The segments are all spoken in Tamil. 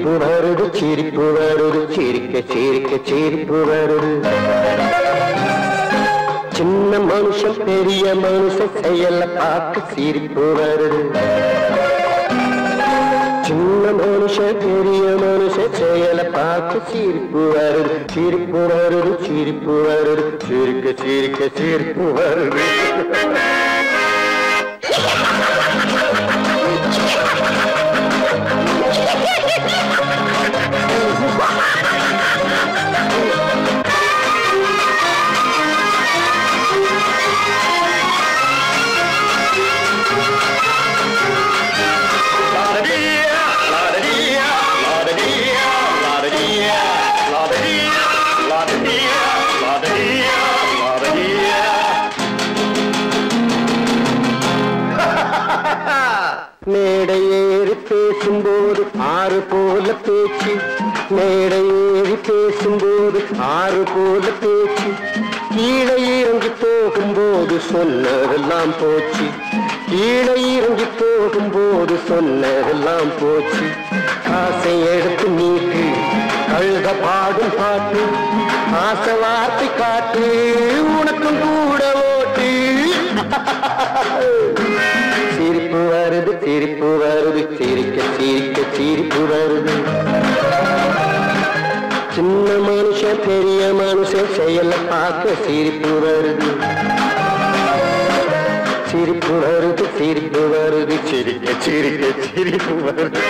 சிரிப்பு வருது சிரிப்பு வருது சிரிக்க சிரிக்க சிரிப்பு வருது சின்ன மனுஷன் பெரிய மனுஷன் செயல பார்க்க சிரிப்பு வருது சின்ன மனுஷன் பெரிய மனுஷன் செயல பார்க்க சிரிப்பு வருது சிரிப்பு வருது சிரிப்பு வருது சிரிக்க சிரிக்க சிரிப்பு வருது மேடை ஏறி பேசும்போது ஆறு போல பேச்சு மேடை ஏறி பேசும்போது ஆறு போல பேச்சு கீழே இறங்கி போகும்போது சொன்னதெல்லாம் போச்சு கீழே இறங்கி போகும்போது சொன்னதெல்லாம் போச்சு காசை எடுத்து நீட்டு கழுத பாடும் பாட்டு ஆசை வார்த்தை காட்டு உனக்கும் கூட ஓட்டு சிரிப்பு வருது சிரிப்பு வருது சிரிக்க சிரிக்க சிரிப்பு வருது சின்ன மனுஷன் பெரிய மனுஷன் செயல பார்க்க சிரிப்பு வருது சிரிப்பு வருது சிரிப்பு வருது சிரிக்க சிரிக்க சிரிப்பு வருது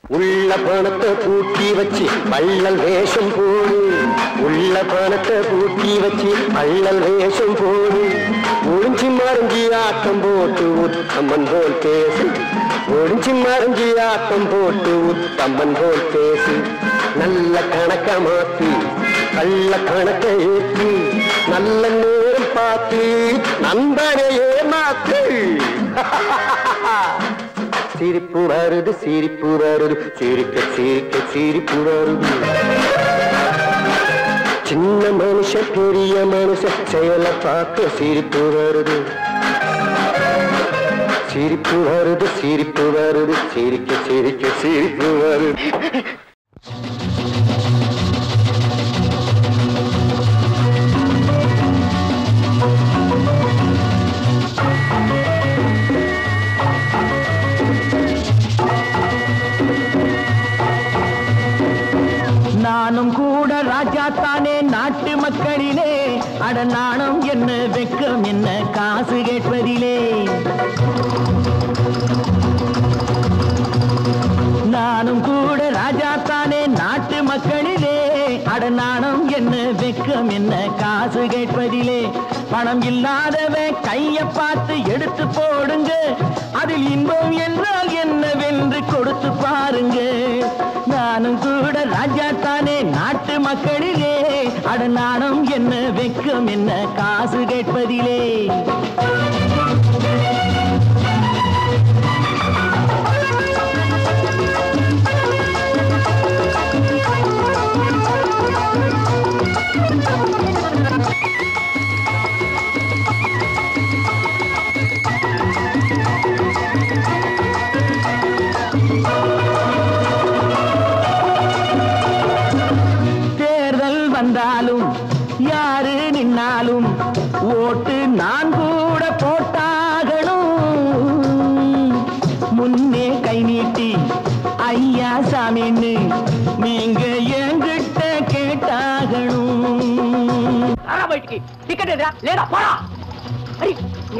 உள்ள பணத்தை பூட்டி வச்சு வள்ளல் வேஷம் போடு உள்ள பணத்தை பூட்டி வச்சு வள்ளல் வேஷம் போடு ஒளிஞ்சி மறைஞ்சி ஆட்டம் போட்டு உத்தமன் போல் பேசு ஒளிஞ்சி மறைஞ்சி ஆட்டம் போட்டு உத்தமன் போல் பேசு நல்ல கணக்க மாத்தி கள்ள கணக்க ஏற்றி நல்ல நேரம் பார்த்து நண்பனையே மாத்து சிரிப்பு வருது சிரிப்பு வருது சிரிக்க சிரிக்க சிரிப்பு வருது சின்ன மனுஷன் பெரிய மனுஷன் செயல பார்க்க சிரிப்பு வருது சிரிப்பு வருது சிரிப்பு வருது சிரிக்க சிரிக்க சிரிப்பு வருது நானும் கூட ராஜா தானே நாட்டு மக்களிலே அட நாணம் என்ன வெக்கம் என்ன காசு கேட்பதிலே நானும் கூட ராஜா தானே நாட்டு மக்களிலே அட நாணம் என்ன வெக்கம் என்ன காசு கேட்பதிலே பணம் இல்லாதவன் கைய பார்த்து எடுத்து போடுங்க அதில் இன்பம் என்றால் என்னவென்று கொடுத்து பாருங்க நானும் கூட ராஜா தானே நாட்டு மக்களிலே அட நாணம் என்ன வெக்கம் என்ன காசு கேட்பதிலே வந்தாலும் யாரு நின்னாலும் ஓட்டு நான் கூட போட்டாகணும் முன்னே கை நீட்டி ஐயா சாமின்னு நீங்க என்கிட்ட கேட்டாகணும் டிக்கெட் எதிரா லேடா போடா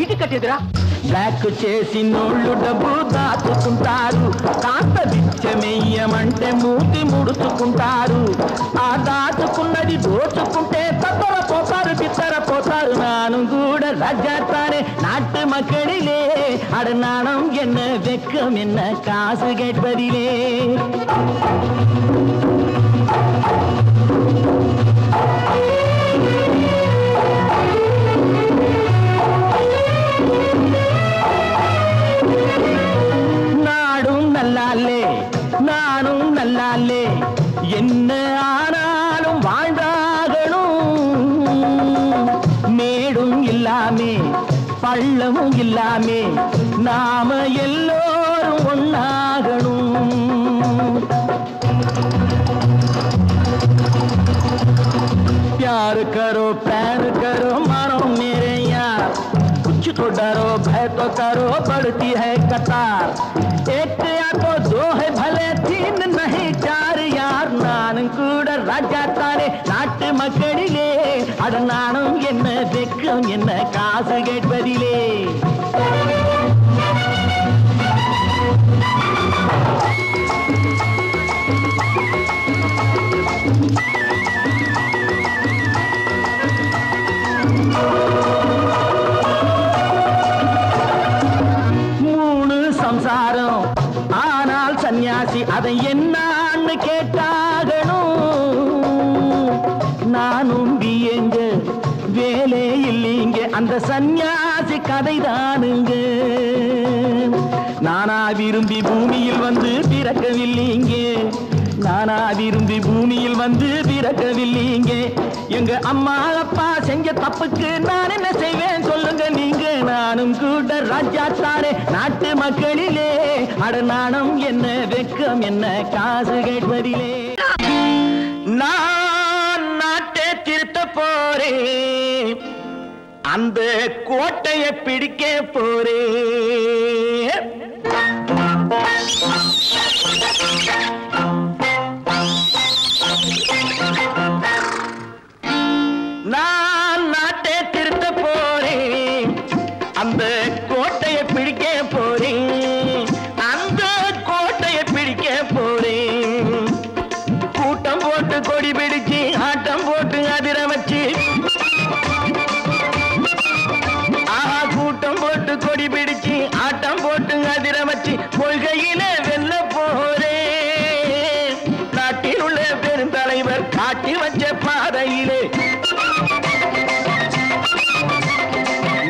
டிக்கெட் எதிரா బ్లాక్ చేసినోళ్ళు డబ్బు దాచుకుంటారు కాస్త బిచ్చమెయ్యమంటే మూతి ముడుచుకుంటారు ఆ దాచుకున్నది దోచుకుంటే తప్పర పోతారు బిత్తర పోతారు నాను కూడా రాజా తానే నాటి நாட்டு மக்களிலே அடநாணம் என்ன வெக்கம் என்ன காசு கேட்பதிலே நாடும் நல்லாலே நானும் நல்லாலே என்ன ஆனாலும் வாழ்ந்தாகணும் மேடும் இல்லாமே பள்ளமும் இல்லாமே நாம எல்லோரும் ஒன்னாகணும் प्यार करो प्यार करो मानो मेरे यार कुछ तो डरो भय तो करो बढ़ती है कतार एक या तो दो है भले तीन नहीं चार यार नानू कूड़ राजा तारे नाट मक्कडिले अड नाणम என்ன வெக்கம் என்ன காசு கேட்பதிலே சம்சாரம் ஆனால் சன்னியாசி அதை என்னான்னு கேட்டாகணும் நானும் பியங்க வேலை இல்லைங்க அந்த சன்னியாசி கதைதானுங்க நானா விரும்பி பூமியில் வந்து பிறக்கவில்லைங்க நானா விரும்பி பூமியில் வந்து பிறக்கவில்லைங்க எங்க அம்மா அப்பா செஞ்ச தப்புக்கு நான் என்ன செய்வேன் சொல்லுங்க நீங்க நானும் கூட ராஜா தானே நாட்டு மக்களிலே அட நாணம் என்ன வெக்கம் என்ன காசு கேட்பதிலே நான் நாட்டை திருத்த போறேன் அந்த கோட்டையை பிடிக்க போறேன் நான் நாட்டை திருத்த போறேன் அந்த கோட்டையை பிடிக்க போறேன் அந்த கோட்டையை பிடிக்க போறேன் கூட்டம் போட்டு கொடி பிடிச்சு ஆட்டம் போட்டு அதிர வச்சு கூட்டம் போட்டு கொடி பிடிச்சு ஆட்டம் போட்டு அதிர வச்சு கொள்கையில வெல்ல போறேன் நாட்டில் உள்ள பெருந்தலைவர் காட்டி வச்ச பாதையிலே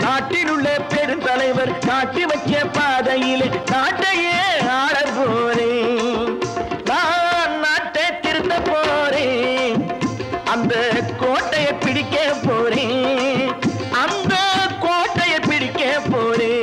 நாட்டில் உள்ள பெருந்தலைவர் காட்டி வச்ச பாதையிலே நாட்டையே ஆள போறேன் நான் நாட்டை திருத்த போறேன் அந்த கோட்டையை பிடிக்க போறேன் அந்த கோட்டையை பிடிக்க போறேன்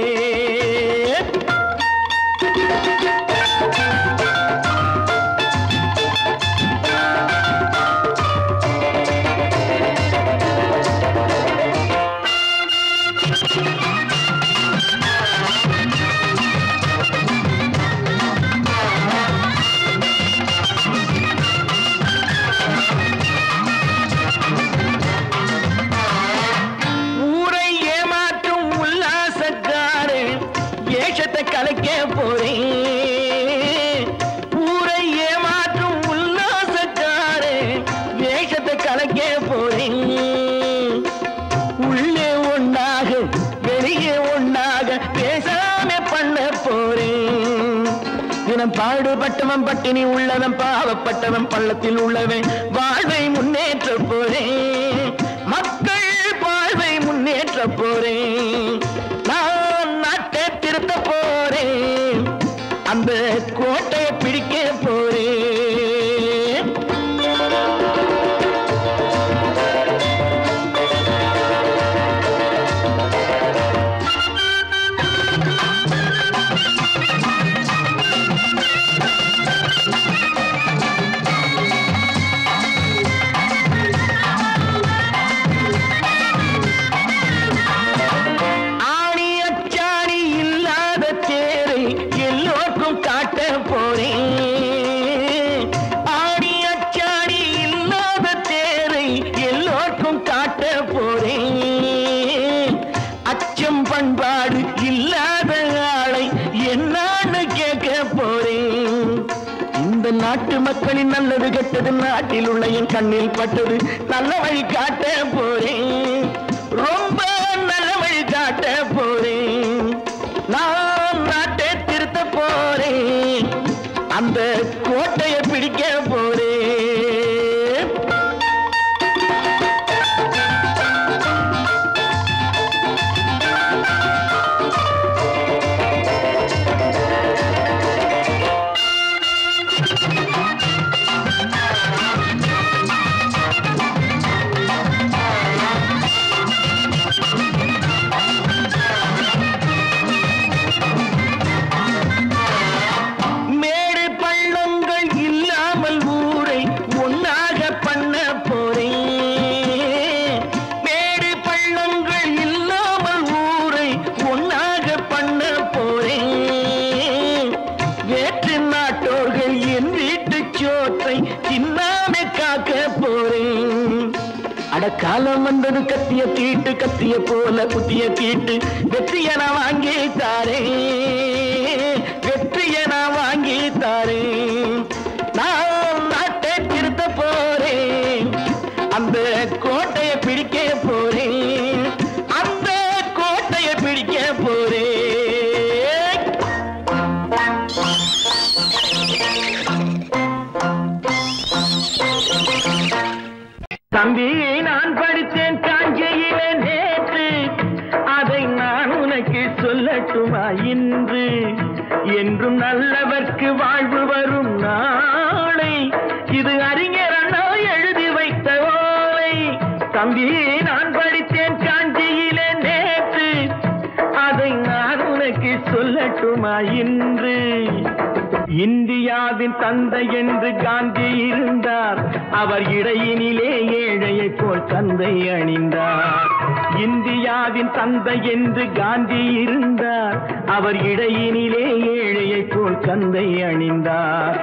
கலைக்க போறேன் ஊரை ஏமாற்றும் உல்லாசக்காரே வேஷத்தை கலைக்க போறேன் உள்ளே ஒன்னாக வெளியே ஒன்னாக பேசாம பண்ண போறேன் தினம் பாடுபட்டவன் பட்டினி உள்ளவன் பாவப்பட்டவன் பள்ளத்தில் உள்ளவன் வாழ்வை முன்னேற்ற போறேன் மக்கள் வாழ்வை முன்னேற்ற போறேன் நான் நாட்டை திருத்த போறேன் அந்த கோட்டையை பிடிக்க போறேன் பண்பாடு இல்லாத ஆளை என்னான்னு கேட்க போறேன் இந்த நாட்டு மக்களின் நல்லது கெட்டது நாட்டில் உள்ள என் கண்ணில் பட்டது நல்ல வழி காட்ட போறேன் ரொம்ப நல்ல வழி காட்ட போறேன் நான் நாட்டை திருத்த போறேன், அந்த கோட்டையை பிடிக்க போறேன். காலம் வந்தது கத்திய தீட்டு, கத்திய போல புத்திய தீட்டு, வெற்றிய நான் வாங்கி தாரே, வெற்றிய நான் வாங்கி தாரே. நான் நாட்டை திருத்த போறேன், அந்த கோட்டையை பிடிக்க போறேன், அந்த கோட்டையை பிடிக்க போறேன். தம்பி நான் படித்தேன் காஞ்சியிலே நேற்று, அதை நான் உனக்கு சொல்லட்டுமா இன்று? என்றும் நல்லவர்க்கு வாழ்வு வரும் நாளை, இது அறிஞர் அண்ணா எழுதி வைத்த ஓலை. தம்பி நான் படித்தேன் காஞ்சியிலே நேற்று, அதை நான் உனக்கு சொல்லட்டுமா இன்று? இந்தியாவின் தந்தை என்று காந்தி இருந்தார், அவர் இடையினிலே ஏழையை போல் தந்தை அணிந்தார். இந்தியாவின் தந்தை என்று காந்தி இருந்தார், அவர் இடையினிலே ஏழையை போல் தந்தை அணிந்தார்.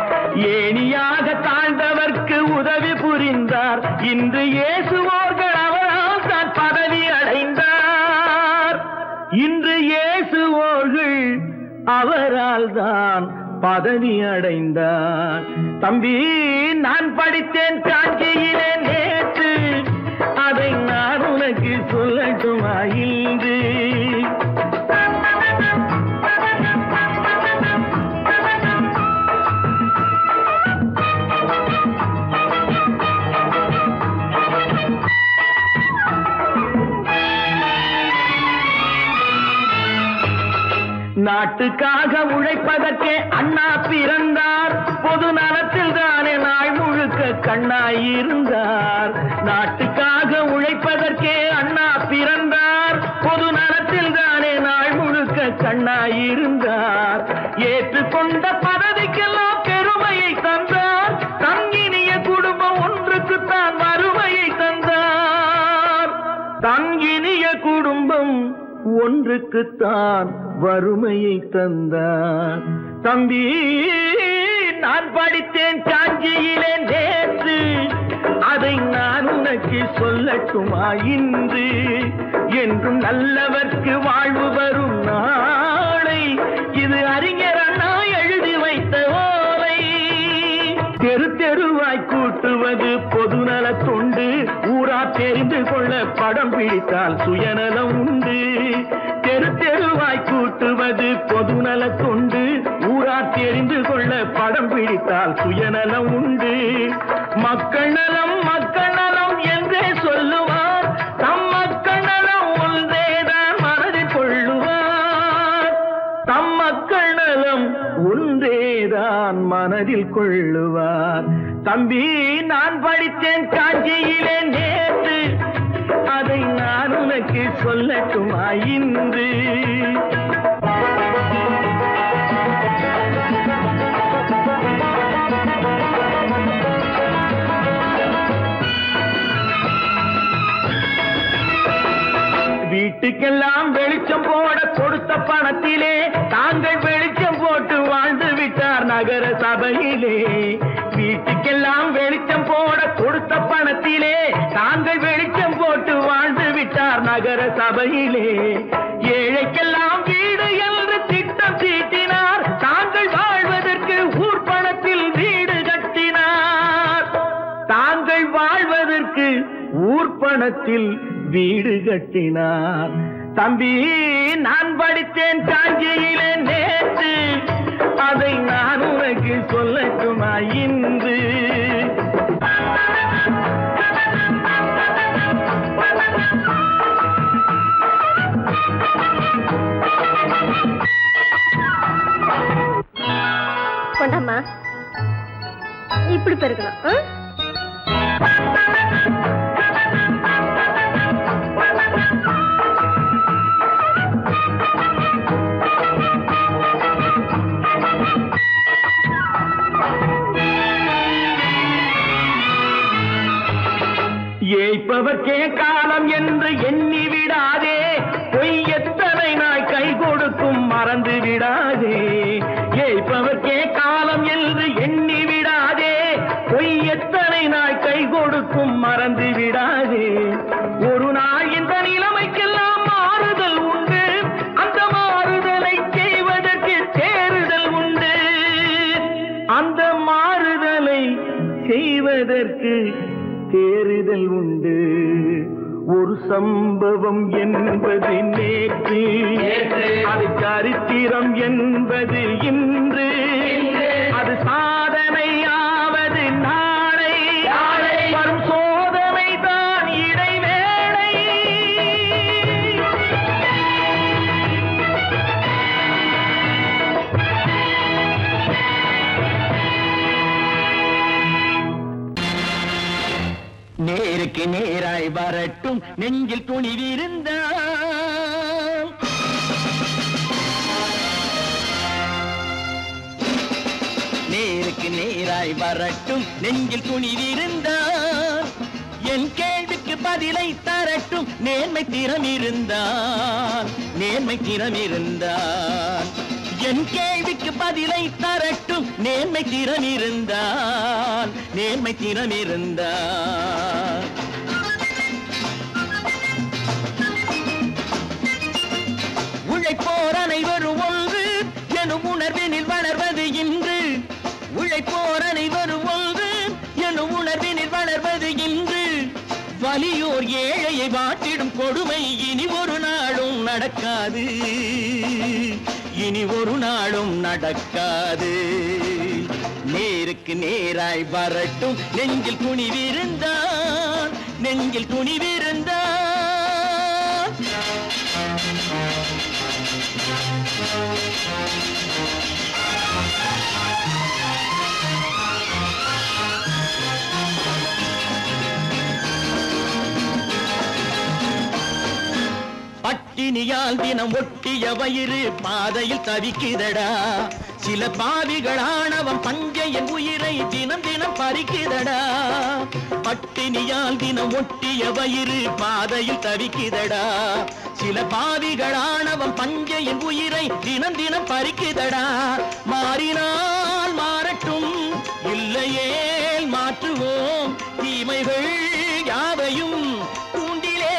ஏணியாக தாழ்ந்தவர்க்கு உதவி புரிந்தார், இன்று இயேசுவோர்கள் அவரால் தான் பதவி அடைந்தார். இன்று இயேசுவோர்கள் அவரால் தான் பதவி அடைந்தார். தம்பி நான் படித்தேன் காஞ்சியிலே நேற்று, அதை நான் உனக்கு சொல்லட்டுமா இன்று? நாட்டுக்காக உழைப்பதற்கே அண்ணா பிறந்தார், பொது நலத்தில் தானே நாள் முழுக்க கண்ணாயிருந்தார். நாட்டுக்காக உழைப்பதற்கே அண்ணா பிறந்தார், பொது நலத்தில் தானே நாள் முழுக்க கண்ணாயிருந்தார். ஏற்றுக்கொண்ட பதவிக்கெல்லாம் பெருமையை தந்தார், தங்கினிய குடும்பம் ஒன்றுக்குத்தான் வறுமையை தந்தார். தங்கினிய குடும்பம் ஒன்றுக்குத்தான் வறுமையை தந்தார். தம்பி நான் படித்தேன் காஞ்சியிலே நேற்று, அதை நான் உனக்கு சொல்லட்டுமா இன்று? என்றும் நல்லவர்க்கு வாழ்வு வரும் நாளை, இது அறிஞர் அண்ணா எழுதி வைத்த ஓலை. தெரு தெருவாய் கூட்டுவது பொதுநல தொண்டு, ஊரா தெரிந்து கொள்ள படம் பிடித்தால் சுயநலம் உண்டு. தெரு தெருவாய் கூட்டுவது பொதுநல தொண்டு, ஊரா தெரிந்து கொள்ள படம் பிடித்தால் சுயநலம் உண்டு. மக்கள் நலம் மக்கள் நலம் என்றே சொல்லுவார், தம் மக்கள் நலம் ஒன்றேதான் மனதில் கொள்ளுவார். தம் மக்கள் நலம் ஒன்றேதான் மனதில் கொள்ளுவார். தம்பி நான் படித்தேன் காஞ்சியிலே நேற்று, அதை நான் உனக்கு சொல்லட்டுமா இன்று? வீட்டுக்கெல்லாம் வெளிச்சம் போட கொடுத்த பணத்திலே தாங்கள் வெளிச்சம் போட்டு வாழ்ந்து விட்டார் நகர சபையிலே. வீட்டுக்கெல்லாம் வெளிச்சம் போட கொடுத்த பணத்திலே தாங்கள் வெளிச்சம் போட்டு வாழ்ந்து விட்டார் நகர சபையிலே. ஏழைக்கெல்லாம் வீடு என்று திட்டம் தீட்டினார், தாங்கள் வாழ்வதற்கு ஊர் பணத்தில் வீடு கட்டினார். தாங்கள் வாழ்வதற்கு ஊர் பணத்தில் வீடு கட்டினார். தம்பி நான் படித்தேன் காஞ்சியிலே நேற்று, அதை நான் உனக்கு சொல்லட்டுமா இன்று? கொண்டாமா, இப்படி பெருக்கணும். ஏய்ப்பவர்க்கே காலம் என்று எண்ணி விடாதே, பொய் எத்தனை நாய் கை கொடுக்கும் மறந்து விடாதே. ஏய்ப்பவர்க்கே காலம் என்று எண்ணி விடாதே, பொய் எத்தனை நாய் கை கொடுக்கும் மறந்து விடாதே. ஒரு நாள் இந்த நிலைமைக்கெல்லாம் மாறுதல் உண்டு, அந்த மாறுதலை செய்வதற்கு தேறுதல் உண்டு. அந்த மாறுதலை செய்வதற்கு தேறுதல் உண்டு. ஒரு சம்பவம் என்பது நேற்று, அது சரித்திரம் என்பது இன்று, அது சாதனையாவது நாளை, வரும் சோதனை தான் இடைவேளை. நேருக்கு நேராய் வரட்டும் நெஞ்சில் துணிவிருந்தால், நேருக்கு நேராய் வரட்டும் நெஞ்சில் துணிவிருந்தால், என் கேள்விக்கு பதிலை தரட்டும் நேர்மை திறம் இருந்தால், நேர்மை திறம் இருந்தால். என் கேள்விக்கு பதிலை தரட்டும் நேர்மை திறம் இருந்தால், நேர்மை திறம் இருந்தால். உழைப்போர் அனைவரும் ஒன்று எனும் உணர்வினில் வளர்வது இன்று, உழைப்போர் அனைவரும் ஒன்று எனும் உணர்வினில் வளர்வது இன்று. வலியோர் ஏழையை வாட்டிடும் கொடுமை இனி ஒரு நாளும் நடக்காது, இனி ஒரு நாளும் நடக்காது. நேருக்கு நேராய் வரட்டும் நெஞ்சில் துணிவிருந்தால், நெஞ்சில் துணிவிருந்தால். பட்டினியால் தினம் ஒட்டிய வயிறு பாதையில் தவிக்குதடா, சில பாவிகளானவன் பஞ்சையின் உயிரை தினம் தினம் பறிக்குதடா. பட்டினியால் தினம் ஒட்டிய வயிறு பாதையில் தவிக்குதடா, சில பாவிகளானவன் பஞ்சையின் உயிரை தினம் தினம் பறிக்குதடா. மாறினால் மாறட்டும், இல்லையே மாற்றுவோம், தீமைகள் யாவையும் தூண்டிலே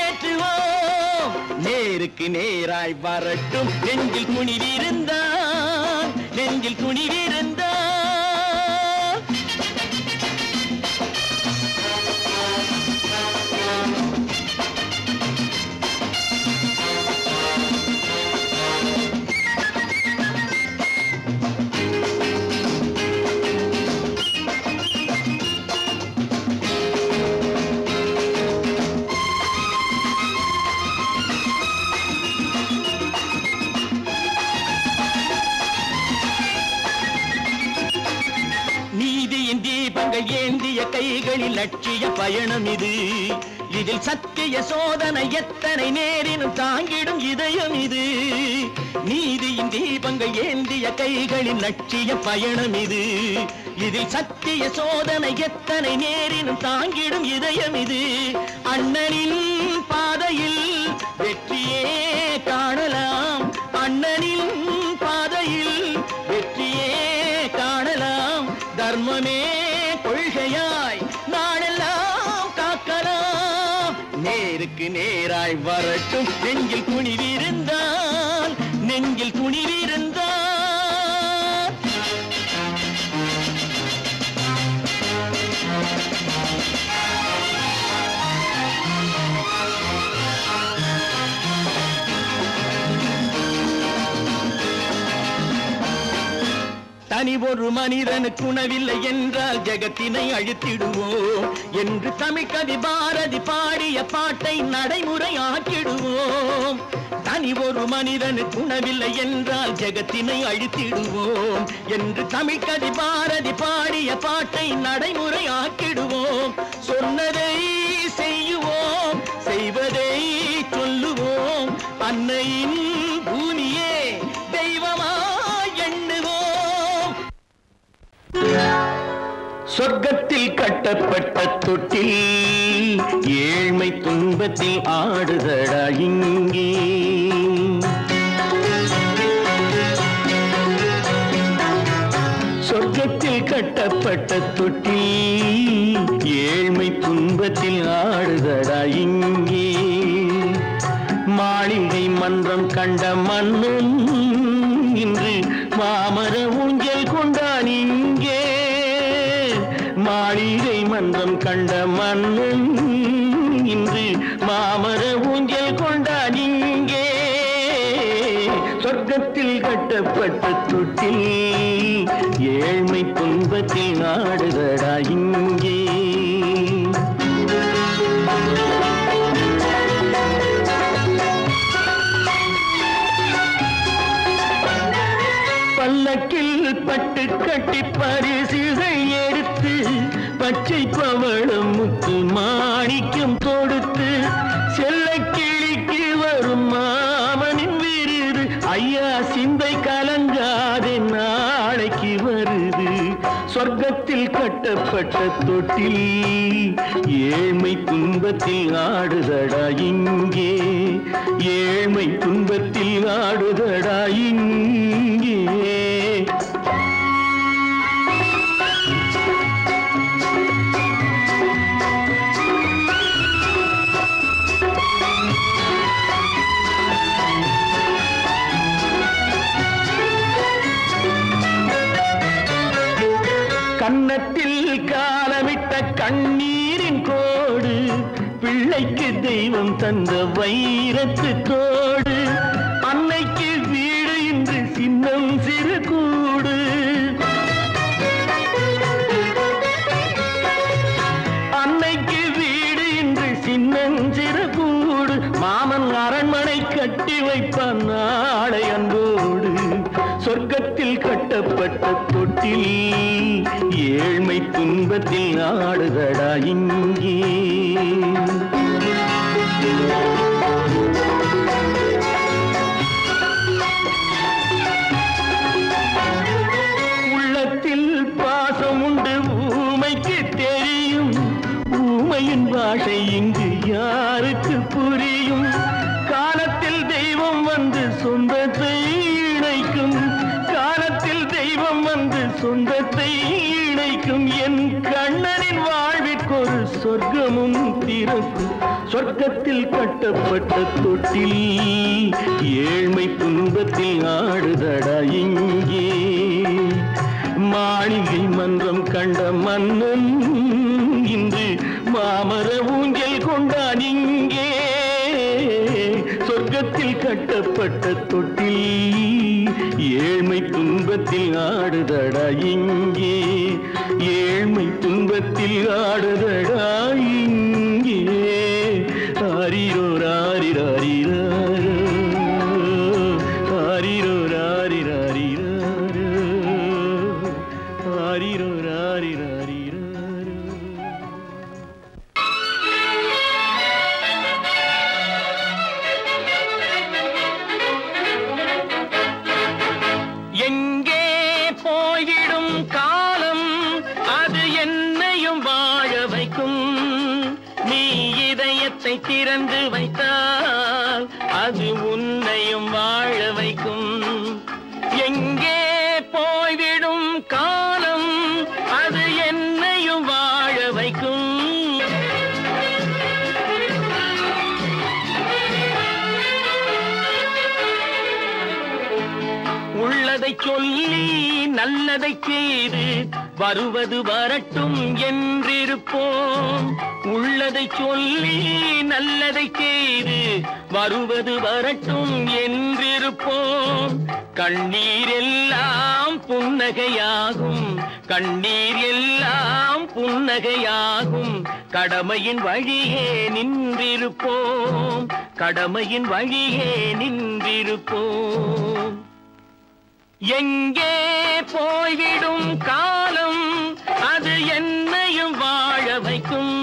ஏற்றுவோம். நேருக்கு நேராய் வரட்டும் நெஞ்சில் துணிவிருந்தால், நெஞ்சில் துணிவிருந்தால். தீபங்கள் ஏந்திய கைகளில் லட்சிய பயணம் இது, இதில் சத்திய சோதனை எத்தனை நேரினும் தாங்கிடும் இதயம் இது. நீதியின் தீபங்கள் ஏந்திய கைகளில் லட்சிய பயணம் இது, இதில் சத்திய சோதனை எத்தனை நேரினும் தாங்கிடும் இதயம் இது. அண்ணனின் பாதையில் வெற்றியே காணலாம், அண்ணனின் பாதையில் வெற்றியே காணலாம். தர்மமே கொள்கையாய் நாடெல்லாம் காக்கலாம். நேருக்கு நேராய் வரட்டும் நெஞ்சில் துணிவிருந்தால், நெஞ்சில் துணிவிருந்தால். தனி ஒரு மனிதனுக்கு உணவில்லை என்றால் ஜெகத்தினை அழித்திடுவோம் என்று தமிழ் கவி பாரதி பாடிய பாட்டை நடைமுறையாக்கிடுவோம். தனி ஒரு மனிதனுக்கு உணவில்லை என்றால் ஜெகத்தினை அழித்திடுவோம் என்று தமிழ் கவி பாரதி பாடிய பாட்டை நடைமுறையாக்கிடுவோம். சொன்னதை செய்யுவோம், செய்வதை சொல்லுவோம், அன்னையின் பூமியே தெய்வமா எண்ணுவோம். சொர்க்கத்தில் கட்டப்பட்ட தொட்டில் ஏழ்மை துன்பத்தில் ஆடுதடா இங்கே. சொர்க்கத்தில் கட்டப்பட்ட தொட்டில் ஏழ்மை துன்பத்தில் ஆடுதடா இங்கே. மாளிகை மன்றம் கண்ட மன்னன் இன்று மாமர ஊஞ்சல் கொண்டான் இங்கே. மாளிகை மன்றம் கண்ட மன்னன் இன்று மாமர ஊஞ்சல் கொண்டான் இங்கே. சொர்க்கத்தில் கட்டப்பட்ட தொட்டில் ஏழ்மை துன்பத்தில் ஆடுதடா இங்கே. பல்லக்கில் பட்டு கட்டி பரிசுகள் எடுத்து பச்சை பவளம் முத்து மாணிக்கம் தொடுத்து செல்ல கிளிக்கு வரும் மாமனின் விருது. ஐயா சிந்தை கலங்காதே நாளைக்கு வருது. சொர்க்கத்தில் கட்டப்பட்ட தொட்டில் ஏழ்மை துன்பத்தில் ஆடுதடா இங்கே. ஏழ்மை துன்பத்தில் ஆடுதடா இங்கே. கன்னத்தில் காலமிட்ட கண்ணீரின் கோடு பிள்ளைக்கு தெய்வம் தந்த வைரத்து தோடு. அன்னைக்கு வீடு இன்று சின்னம் சிறு கூடு. அன்னைக்கு வீடு இன்று சின்னம் சிறு கூடு. மாமன் அரண்மனை கட்டி வைப்பான் நாளை அன்போடு. சொர்க்கத்தில் கட்டப்பட்ட தொட்டில் ஏழ்மை துன்பத்தில் ஆடுதடா இங்கே. உள்ளத்தில் பாசம் உண்டு ஊமைக்கு தெரியும். ஊமையின் பாஷை இங்கு யாருக்கு புரியும்? காலத்தில் தெய்வம் வந்து சொந்தத்தை இணைக்கும். காலத்தில் தெய்வம் வந்து சொந்தத்தை இணைக்கும். என் கண்ணனின் வாழ்விற்கொரு சொர்க்கமும் திறக்கும். சொர்க்கத்தில் கட்டப்பட்ட தொட்டில் ஏழ்மை துன்பத்தில் ஆடுதடா இங்கே. மாளிகை மன்றம் கண்ட மன்னன் இன்று மாமர ஊஞ்சல் கொண்டான் இங்கே. சொர்க்கத்தில் கட்டப்பட்ட தொட்டில் ஏழ்மை துன்பத்தில் ஆடுதடா இங்கே. ஏழ்மை துன்பத்தில் ஆடுதடா இங்கே. ஆரிரோ ராரிராரிரோ ஆரிரோ ராரிராரிரோ ஆரிரோ ராரிராரிரோ. எங்கே போயிடும் காலம் அது என்னையும் வாழ வைக்கும். நீ இதயத்தை திறந்து வைத்தால் அது உன்னையும் வாழ வைக்கும். எங்கே போய்விடும் காலம் அது என்னையும் வாழ வைக்கும். உள்ளதை சொல்லி நல்லதை செய்து வருவது வரட்டும் என்றிருப்போம். உள்ளதை சொல்லி நல்லதை செய்து வருவது வரட்டும் என்றிருப்போம். கண்ணீர் எல்லாம் புன்னகையாகும், கண்ணீர் எல்லாம் புன்னகையாகும். கடமையின் வழியே நின்றிருப்போம், கடமையின் வழியே நின்றிருப்போம். எங்கே போய்விடும் காலம், அது என்னையும் வாழ வைக்கும்.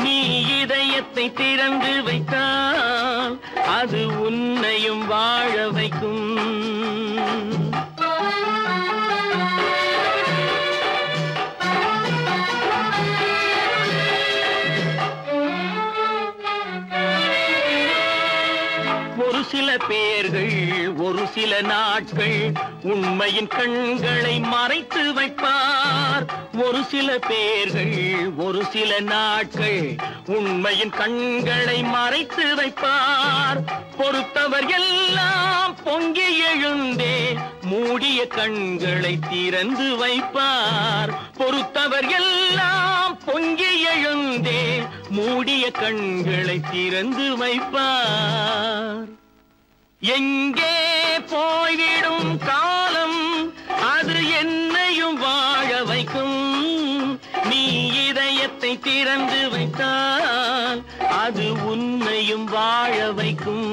நீ இதயத்தை திறந்து வைத்தால் அது உன்னையும் வாழ வைக்கும். ஒரு சில பேர்கள் ஒரு சில நாட்கள் உண்மையின் கண்களை மறைத்து வைப்பார். ஒரு சில பேர்கள் ஒரு சில நாட்கள் உண்மையின் கண்களை மறைத்து வைப்பார். பொறுத்தவர் எல்லாம் பொங்கி எழுந்தே மூடிய கண்களை திறந்து வைப்பார். பொறுத்தவர் எல்லாம் பொங்கி எழுந்தே மூடிய கண்களை திறந்து வைப்பார். எங்கே போய்விடும் காலம், அது என்னையும் வாழ வைக்கும். நீ இதயத்தை திறந்து வைத்தால் அது உன்னையும் வாழ வைக்கும்.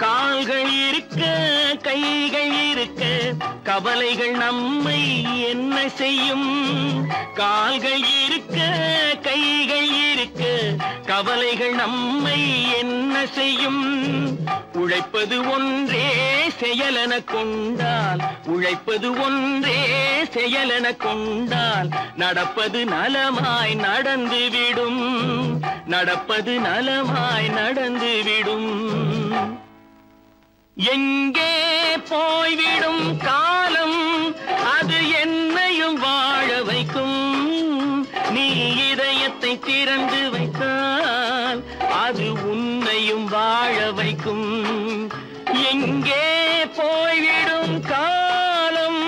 கால்கள் இருக்க கைகள் இருக்க கவலைகள் நம்மை என்ன செய்யும்? கால்கள் இருக்க கைகள் இருக்க கவலைகள் நம்மை என்ன செய்யும்? உழைப்பது ஒன்றே செயலென கொண்டால், உழைப்பது ஒன்றே செயலென கொண்டால் நடப்பது நலமாய் நடந்துவிடும், நடப்பது நலமாய் நடந்துவிடும். எங்கே போய்விடும் காலம், அது என்னையும் வாழ வைக்கும். நீ இதயத்தை திறந்து வைத்தால் அது உன்னையும் வாழ வைக்கும். எங்கே போய்விடும் காலம்.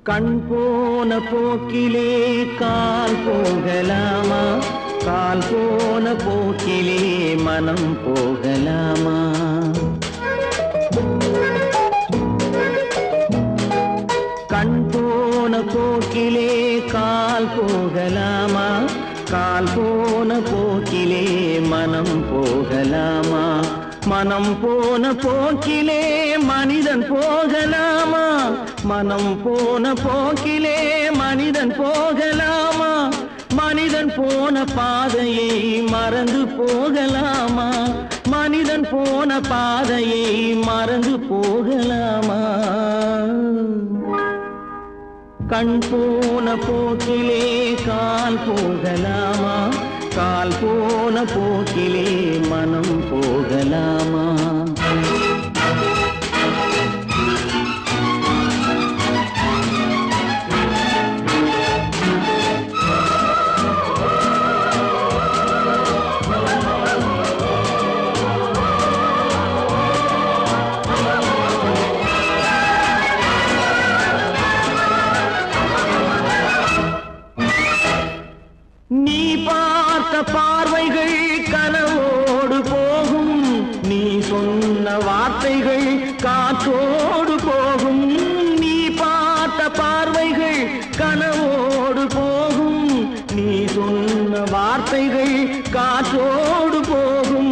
கண் போன போக்கிலே கால் போகலாமா, கால் போன போக்கிலே மனம் போகலாமா? கண் போன போக்கிலே கால் போகலாமா, கால் போன போக்கிலே மனம் போகலாமா? மனம் போன போக்கிலே மனிதன் போகலாமா, மனம் போன போக்கிலே மனிதன் போகலாமா? மனிதன் போன பாதையை மறந்து போகலாமா, மனிதன் போன பாதையை மறந்து போகலாமா? கண் போன போக்கிலே கால் போகலாமா, கால் போன போக்கிலே மனம் போகலாமா? வார்த்தைகள் காற்றோடு போகும், நீ பார்த்த பார்வைகள் கனவோடு போகும். நீ சொன்ன வார்த்தைகள் காற்றோடு போகும்,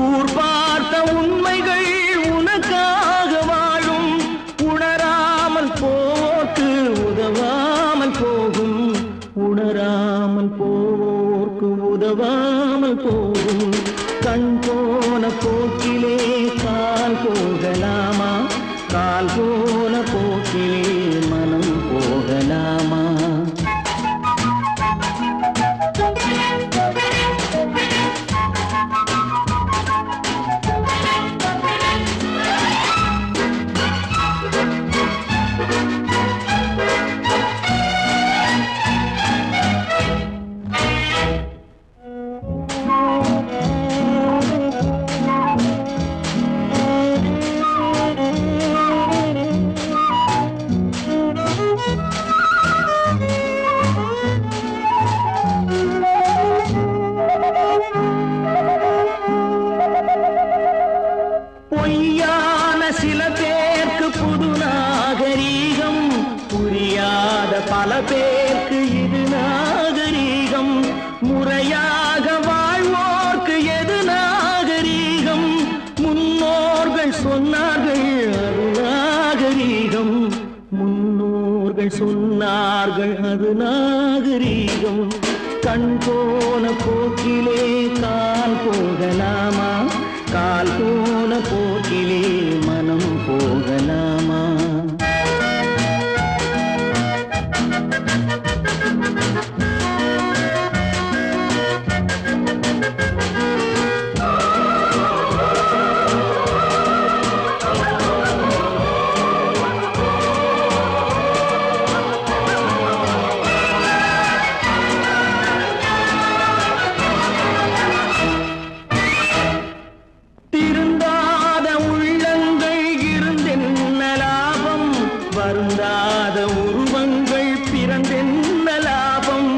ஊர் பார்த்த உண்மைகள் உனக்காக வாழும். உணராமல் போக்கு உதவாமல் போகும், உணராமல் போக்கு உதவாமல் போகும். கண் போன போக்கிலே கால் போகலாமா, கால் போன போக்கிலே மனம் போகலாமா? பொய்யான சில பேருக்கு புது நாகரீகம், புரியாத பல பேருக்கு இது நாகரீகம். முறையாக வாழ்வோர்க்கு எது நாகரீகம்? முன்னோர்கள் சொன்னார்கள் அது நாகரீகம், முன்னோர்கள் சொன்னார்கள் அது நாகரீகம். கண் போன போக்கிலே கால் போகலாமா, கால் போன போக்கிலே மனம் போகலாமா? திருந்தாத உள்ளங்கள் இருந்தென்ன லாபம், வருந்தாத உருவங்கள் பிறந்தென்ன லாபம்?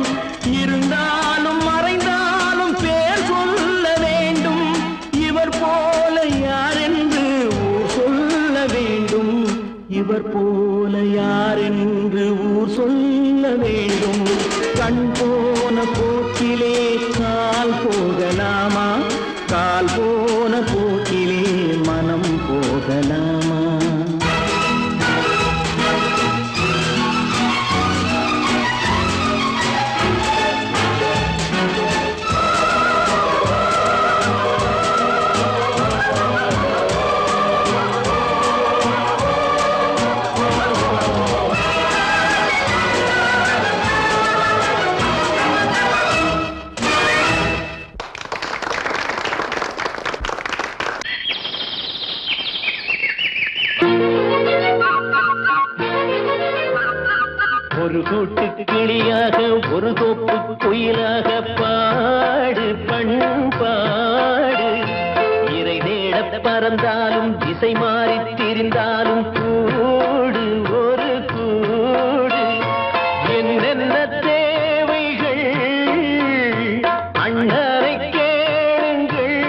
இருந்தாலும் மறைந்தாலும் பேர் சொல்ல வேண்டும், இவர் போல யாரென்று ஊர் சொல்ல வேண்டும், இவர் போல யாரென்று ஊர் சொல்ல வேண்டும். கண் போன போக்கிலே கால் போகலாமா, கால் போன போக்கிலே மனம் போகலாமா? ஒரு கூட்டு கிளியாக ஒரு தோப்பு குயிலாக பாடு பண்பாடு. இறை தேட பறந்தாலும் திசை மாறி திரிந்தாலும் கூடு ஒரு கூடு. என்னென்ன தேவைகள் அண்ணரை கேளுங்கள்.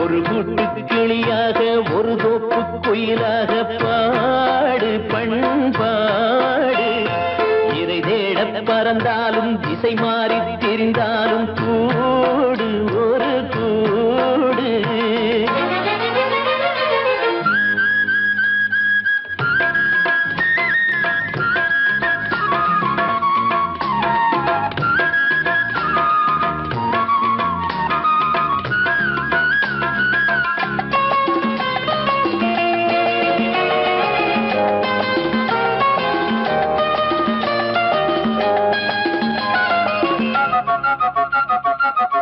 ஒரு கூட்டு கிளியாக ஒரு தோப்பு குயிலாக பாடு பண்பாடு. இறை தேட பறந்தாலும் திசை மாறி திரிந்தாலும் கூடு ஒரு கூடு.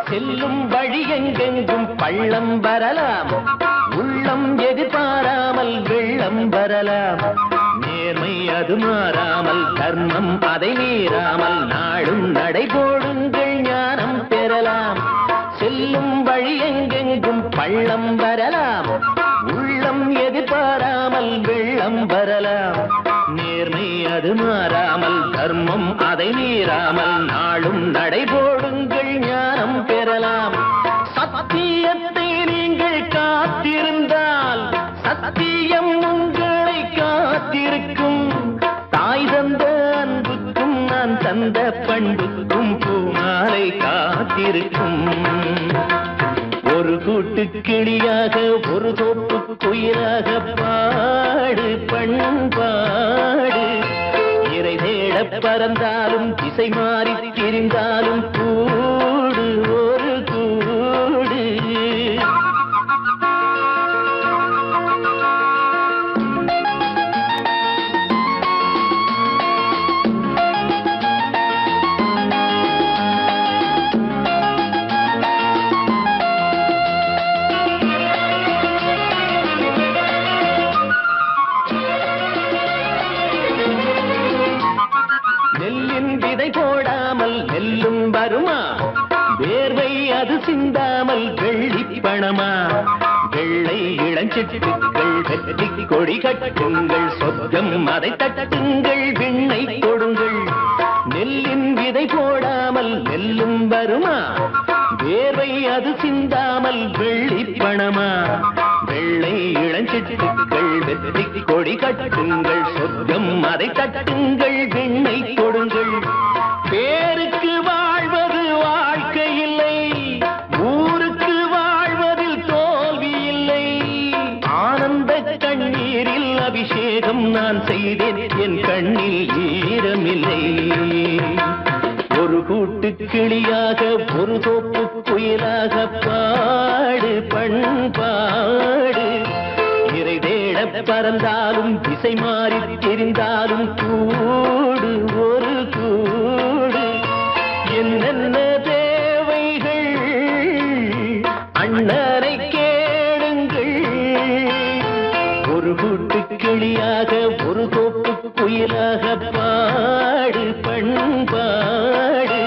செல்லும் வழி எங்கெங்கும் பள்ளம் வரலாம், உள்ளம் எதிர்பாராமல் வெள்ளம் வரலாம். நேர்மை அது மாறாமல் தர்மம் அதை மீறாமல் நாடும் நடைபோடுங்கள் ஞானம் பெறலாம். செல்லும் வழி எங்கெங்கும் பள்ளம் வரலாம், உள்ளம் எதிர்பாராமல் வெள்ளம் வரலாம். நேர்மை அது மாறாமல் தர்மம் அதை மீறாமல் நாளும் நடைபோடுங்கள் ஞானம் பெறலாம். சத்தியத்தை நீங்கள் காத்திருந்தால் சத்தியம் உங்களை காத்திருக்கும். தாய் தந்த அன்புக்கும் நான் தந்த பண்புக்கும் பூமாலை காத்திருக்கும். ஒரு கூட்டு கிளியாக ஒரு தோப்பு குயிலாக பாடு பண்பாடு. இறை தேட பறந்தாலும் திசை மாறி திரிந்தாலும் கூடு ஒரு கூடு. நெல்லின் விதை போடாமல் நெல்லும் வருமா? வேர்வை அது சிந்தாமல் வெள்ளி பணமா? வெள்ளை இளஞ்சிட்டுக்கள் வெற்றி கொடி கட்டுங்கள், சொர்க்கம் அதை தட்டுங்கள், விண்ணை கொடுங்கள். நெல்லின் விதை போடாமல் நெல்லும் வருமா? வேர்வை அது சிந்தாமல் வெள்ளி பணமா? வெள்ளை இளஞ்சிட்டுக்கள் வெற்றி கொடி கட்டுங்கள், சொர்க்கம் அதை தட்டுங்கள், விண்ணை கொடுங்கள். பேருக்கு வாழ்வது வாழ்க்கை இல்லை, ஊருக்கு வாழ்வதில் தோல்வி இல்லை. ஆனந்த கண்ணீரில் அபிஷேகம் நான் செய்தேன், என் கண்ணில் ஈரமில்லை. ஒரு கூட்டு கிளியாக ஒரு தோப்பு குயிலாக பாடு பண்பாடு. இறை தேட பறந்தாலும் திசை மாறி தெரிந்தாலும் கூடு ஒரு கூடு. என்னென்ன தேவைகள் அண்ணனை கேளுங்கள். ஒரு கூட்டு கிளியாக ஒரு தோப்பு குயிலாக பாடு பண்பாடு.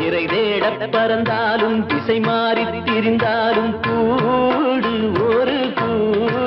இறை தேட பறந்தாலும் திசை மாறி திரிந்தாலும் கூடு ஒரு கூடு.